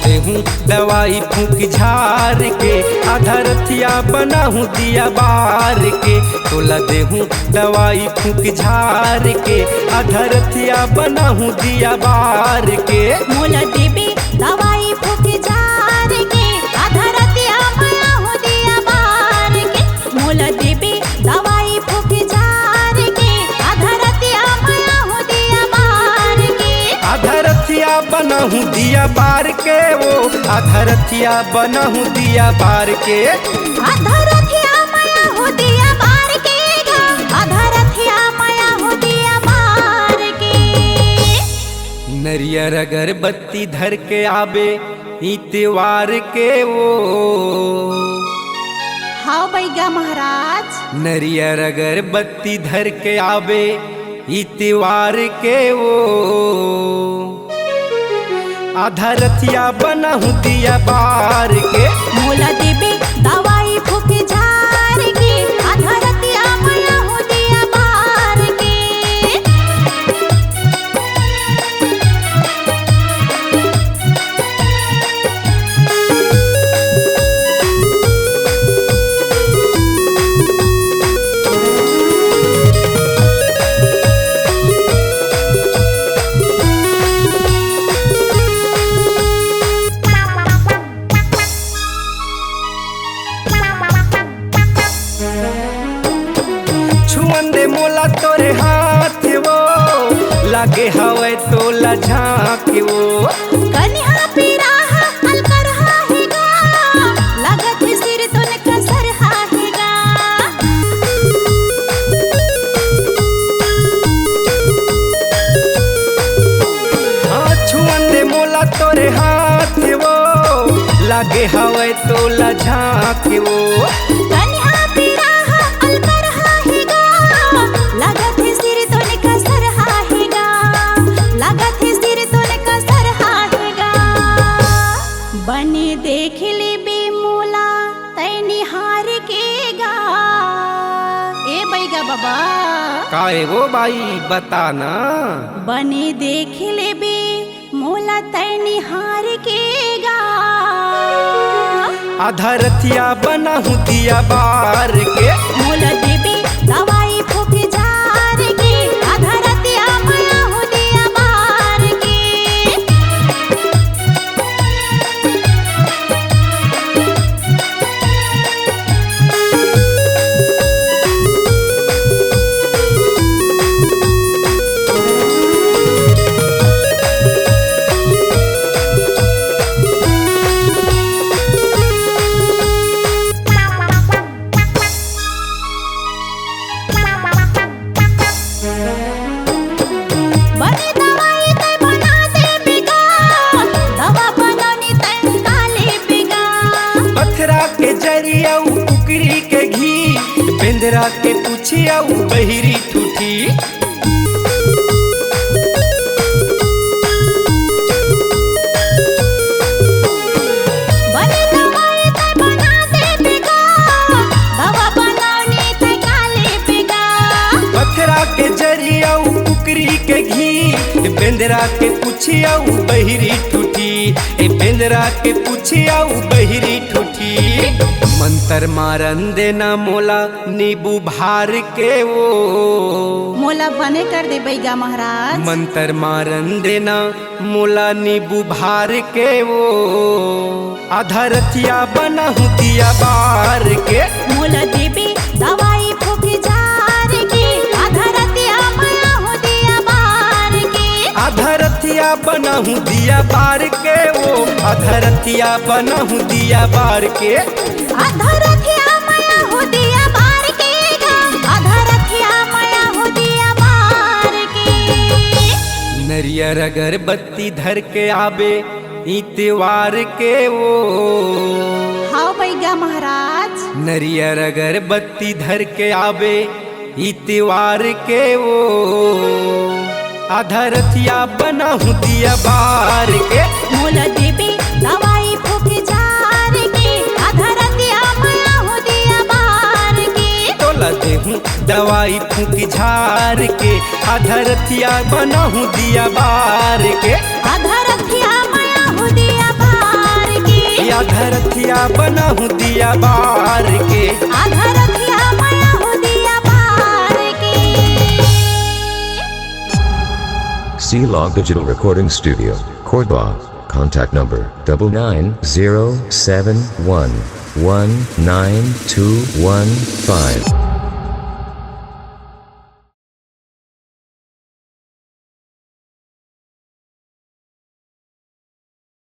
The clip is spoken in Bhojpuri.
देहूँ दवाई फूंक झार के, आधा रथिया बनाहूँ दिया बार के। तोला देहूँ दवाई फूंक झार के, आधा रथिया बनाहूँ दिया बार के। मोला देबे दवाई फूंक झार के, आधा रतिया बनाहूँ दिया बार के। मोला देबे दवाई फूंक झार के, आधा रतिया बनाहूँ दिया बार के। आधा रथिया बनाहूँ दिया बार के, वो आधा रथिया बनाहूँ दिया बार के। आधा रतिया बनाहूँ दिया बार के, आधा रतिया बनाहूँ दिया बार के। नरियर अगरबत्ती धर के आबे ई त्योहार के वो। हाँ बैगा महाराज। नरियर अगरबत्ती धर के आबे ई त्योहार के वो। आधा रथिया बनाहूँ दिया बार के। मोला देबे दवाई फूंक झार के, आधा रतिया बनाहूँ दिया बार के। छुअन दे मोला तोरे हाथ वो, लागे हवे तोला झाँक वो। कन्हा पिराहा अलकर हाहेगा, लगत सिर तोने कसर हाहेगा। हाँ छुअन दे मोला तोरे हाथ वो, लागे हवे तोला झाँक वो। कन्हा पिराहा अलकर हाहेगा, लगत सिर तोने कसर हाहेगा। लगत सिर तोने कसर हाहेगा। बने देख ले बे मोला तै निहार के गा। ए बैगा बाबा काहे वो बाई बता ना। बने देख ले बे मोला तै निहार के गा। आधा रथिया बनाहूँ दिया बार के। मोला देबे दवाई फूंक झार के, आधा रतिया बनाहूँ दिया बार के। बने दवाई तै बना देबे गा, दवा बनौनी तै काले बेगा। पथरा के जरिया कुकरी के घी, बेंदरा के पुछिया बहिरी ठूठी। बने दवाई तै बना देबे गा, दवा बनौनी तै काले बेगा। पथरा के जरिया कुकरी के घी, बेंदरा के पुछिया बहिरी ठूठी। ए बेंदरा के पुछिया बहिरी ठूठी। मंतर मारन देना मोला नींबू भार के वो। मोला बने कर दे बैगा महाराज। मंतर मारन देना मोला नींबू भार के वो। आधा रथिया बनाहूँ दिया बार के। मोला देबे दवाई फूंक झार के, आधा रतिया बनाहूँ दिया बार के। आधा रथिया बनाहूँ दिया बार के वो। आधा रथिया बनाहूँ दिया बार के। आधा रतिया बनाहूँ दिया बार के, आधा रतिया बनाहूँ दिया बार के। नरियर अगरबत्ती धर के आबे ई त्योहार के वो। हाँ बैगा महाराज। नरियर अगरबत्ती धर के आबे ई त्योहार के वो। आधा रथिया बनाहूँ दिया बार के। मोला देबे दवाई फूंक झार के, आधा रतिया बनाहूँ दिया बार के। तोला देहूँ दवाई फूंक झार के, आधा रथिया बनाहूँ दिया बार के। आधा रतिया बनाहूँ दिया बार आधा रथिया बनाहू दिया बार के। आधा रथिया माया हो दिया बार के। C-Log Digital Recording Studio, Cordoba. Contact number 99071192115.